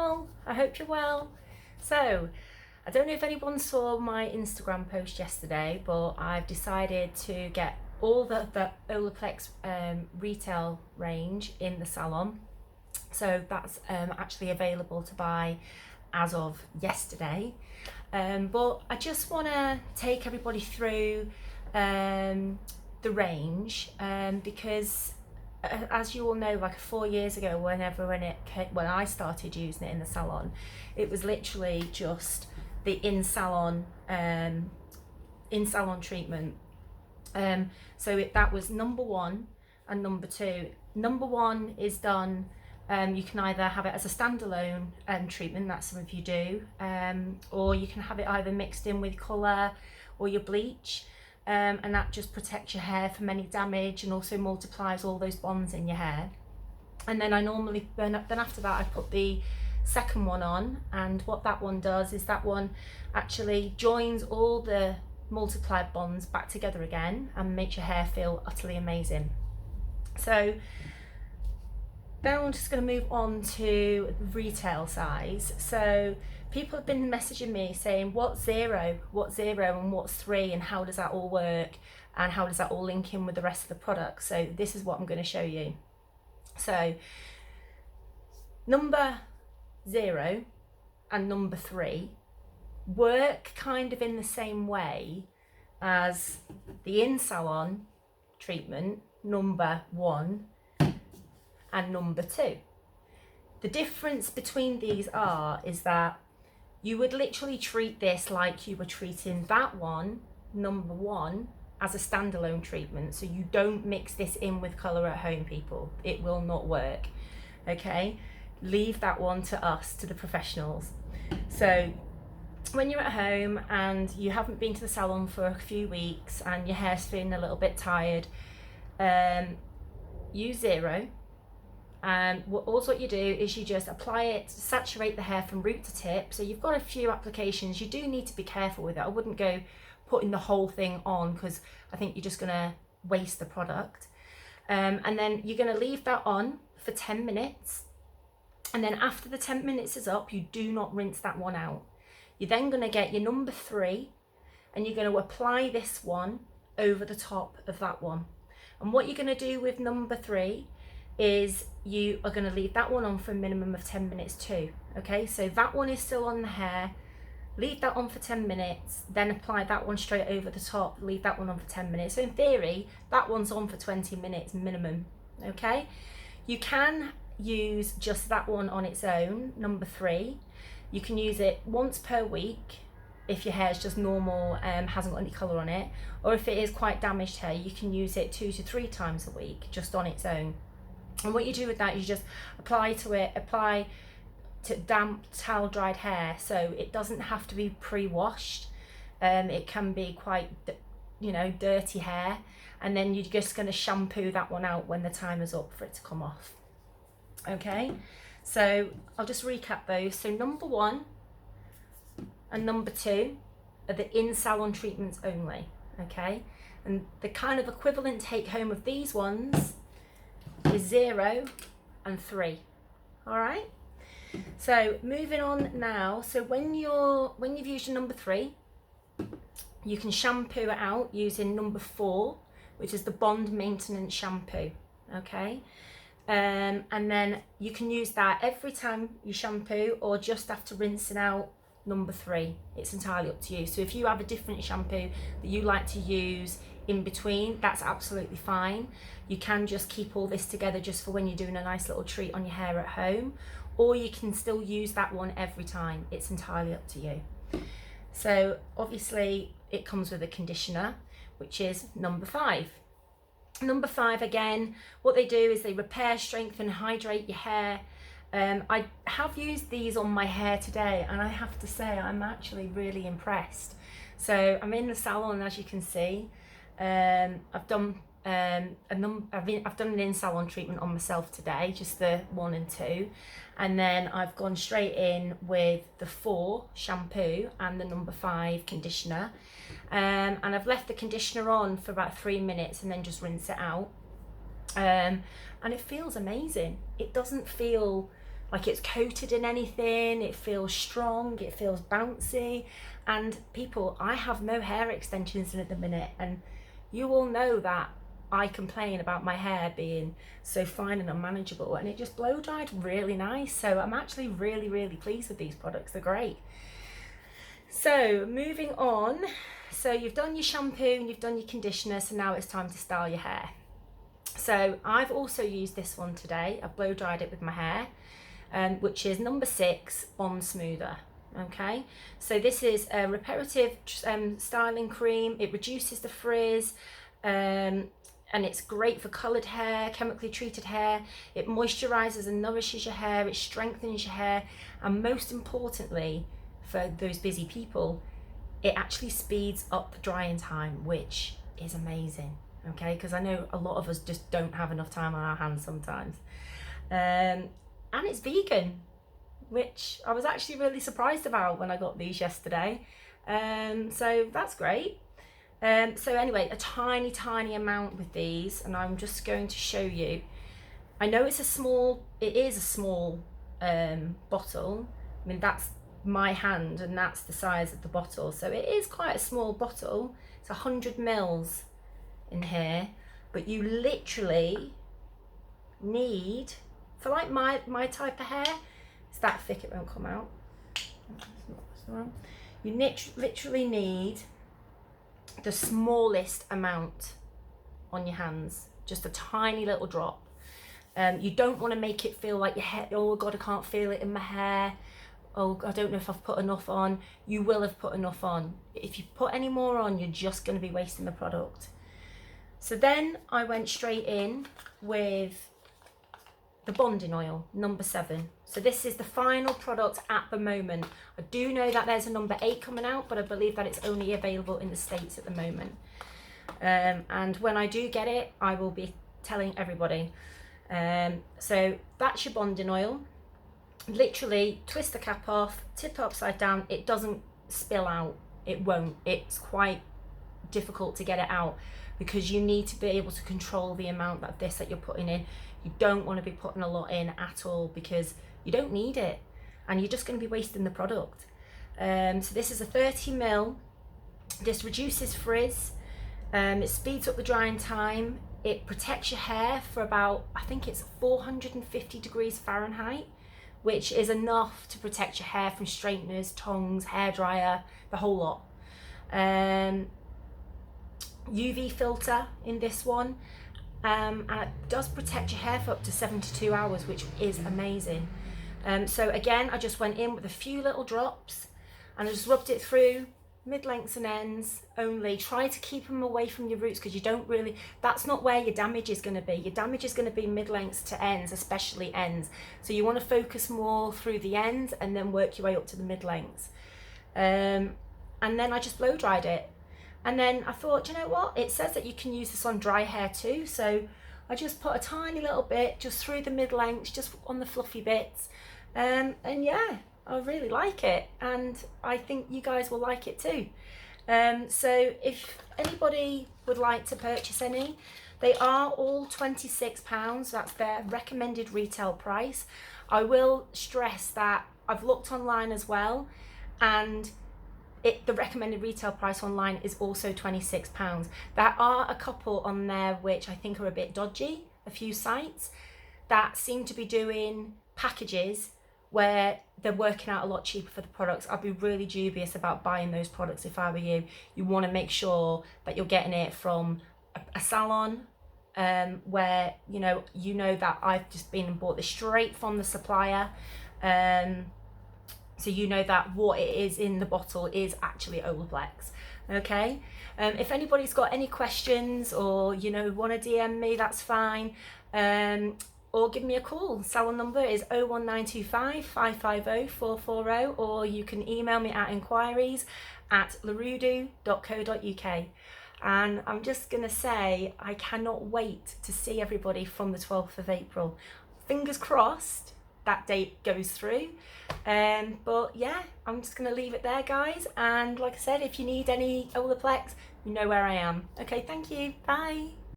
all, I hope you're well. So, I don't know if anyone saw my Instagram post yesterday, but I've decided to get all the Olaplex retail range in the salon. So that's actually available to buy as of yesterday. But I just want to take everybody through the range because as you all know, like 4 years ago, when I started using it in the salon, it was literally just the in-salon treatment. That was number one and number two. Number one is done. You can either have it as a standalone treatment, that's some of you do, or you can have it either mixed in with colour or your bleach. And that just protects your hair from any damage and also multiplies all those bonds in your hair. And then then after that I put the second one on, and what that one does is that one actually joins all the multiplied bonds back together again and makes your hair feel utterly amazing. So now I'm just going to move on to the retail size. So people have been messaging me saying what's zero and what's 3 and how does that all work and how does that all link in with the rest of the product. So this is what I'm going to show you. So number 0 and number 3 work kind of in the same way as the in-salon treatment number 1 and number 2. The difference between these is that you would literally treat this like you were treating that one, number 1, as a standalone treatment. So you don't mix this in with colour at home, people. It will not work. Okay? Leave that one to us, to the professionals. So when you're at home and you haven't been to the salon for a few weeks and your hair's feeling a little bit tired, use 0. And what you do is you just apply it, saturate the hair from root to tip. So you've got a few applications. You do need to be careful with it. I wouldn't go putting the whole thing on because I think you're just going to waste the product. And then you're going to leave that on for 10 minutes. And then after the 10 minutes is up, you do not rinse that one out. You're then going to get your number 3 and you're going to apply this one over the top of that one. And what you're going to do with number 3 is you are going to leave that one on for a minimum of 10 minutes too. Okay, so that one is still on the hair, leave that on for 10 minutes, then apply that one straight over the top, leave that one on for 10 minutes. So in theory, that one's on for 20 minutes minimum. Okay, you can use just that one on its own, number 3. You can use it once per week if your hair is just normal, hasn't got any colour on it, or if it is quite damaged hair, you can use it 2 to 3 times a week just on its own. And what you do with that is you just apply to damp towel dried hair, so it doesn't have to be pre-washed. It can be quite dirty hair, and then you're just going to shampoo that one out when the time is up for it to come off. Okay, so I'll just recap those. So number 1 and number 2 are the in-salon treatments only. Okay, and the kind of equivalent take home of these ones is 0 and 3. All right, so moving on now. So when you've used your number 3, you can shampoo it out using number 4, which is the bond maintenance shampoo. Okay, and then you can use that every time you shampoo or just after rinsing out number 3. It's entirely up to you. So if you have a different shampoo that you like to use in between, that's absolutely fine. You can just keep all this together just for when you're doing a nice little treat on your hair at home, or you can still use that one every time. It's entirely up to you. So obviously it comes with a conditioner, which is number 5. Number 5, again, what they do is they repair, strengthen, hydrate your hair. I have used these on my hair today, and I have to say I'm actually really impressed. So I'm in the salon, as you can see. I've done an in-salon treatment on myself today, just the 1 and 2, and then I've gone straight in with the 4 shampoo and the number 5 conditioner, and I've left the conditioner on for about 3 minutes and then just rinse it out, and it feels amazing. It doesn't feel like it's coated in anything. It feels strong, it feels bouncy. And people, I have no hair extensions in at the minute, and you all know that I complain about my hair being so fine and unmanageable, and it just blow dried really nice. So I'm actually really, really pleased with these products. They're great. So moving on, so you've done your shampoo and you've done your conditioner, so now it's time to style your hair. So I've also used this one today. I've blow dried it with my hair, which is number 6 Bond Smoother. Okay, so this is a reparative styling cream. It reduces the frizz, and it's great for coloured hair, chemically treated hair. It moisturizes and nourishes your hair, it strengthens your hair, and most importantly, for those busy people, it actually speeds up the drying time, which is amazing. Okay, because I know a lot of us just don't have enough time on our hands sometimes. And it's vegan, which I was actually really surprised about when I got these yesterday. So that's great. So anyway, a tiny amount with these, and I'm just going to show you. I know it is a small bottle. I mean, that's my hand and that's the size of the bottle, so it is quite a small bottle. It's 100 mils in here, but you literally need, for like my type of hair, it's that thick it won't come out. You literally need the smallest amount on your hands, just a tiny little drop. You don't want to make it feel like your hair, oh god, I can't feel it in my hair, oh I don't know if I've put enough on. You will have put enough on. If you put any more on, you're just going to be wasting the product. So then I went straight in with the bonding oil, number 7. So this is the final product at the moment. I do know that there's a number 8 coming out, but I believe that it's only available in the States at the moment. And when I do get it, I will be telling everybody. So that's your bonding oil. Literally twist the cap off, tip it upside down. It doesn't spill out. It won't. It's quite difficult to get it out because you need to be able to control the amount of this that you're putting in. You don't want to be putting a lot in at all because you don't need it and you're just going to be wasting the product. So this is a 30 ml. This reduces frizz. It speeds up the drying time. It protects your hair for about, I think it's 450 degrees Fahrenheit, which is enough to protect your hair from straighteners, tongs, hairdryer, the whole lot. UV filter in this one, and it does protect your hair for up to 72 hours, which is amazing. So again, I just went in with a few little drops and I just rubbed it through mid-lengths and ends only. Try to keep them away from your roots because you don't really, that's not where your damage is going to be. Your damage is going to be mid-lengths to ends, especially ends. So you want to focus more through the ends and then work your way up to the mid-lengths. And then I just blow dried it. And then I thought, you know what? It says that you can use this on dry hair too. So I just put a tiny little bit just through the mid-lengths, just on the fluffy bits. And yeah, I really like it. And I think you guys will like it too. So if anybody would like to purchase any, they are all £26. That's their recommended retail price. I will stress that I've looked online as well, and the recommended retail price online is also £26. There are a couple on there which I think are a bit dodgy, a few sites that seem to be doing packages where they're working out a lot cheaper for the products. I'd be really dubious about buying those products if I were you. You want to make sure that you're getting it from a salon where you know that I've just been and bought this straight from the supplier. So you know that what it is in the bottle is actually Olaplex. Okay, if anybody's got any questions or want to DM me, that's fine. Or give me a call. Salon number is 01925 550 440, or you can email me at inquiries@larudu.co.uk. And I'm just gonna say I cannot wait to see everybody from the 12th of April. Fingers crossed that date goes through. But yeah, I'm just gonna leave it there, guys. And like I said, if you need any Olaplex, you know where I am. Okay, thank you. Bye.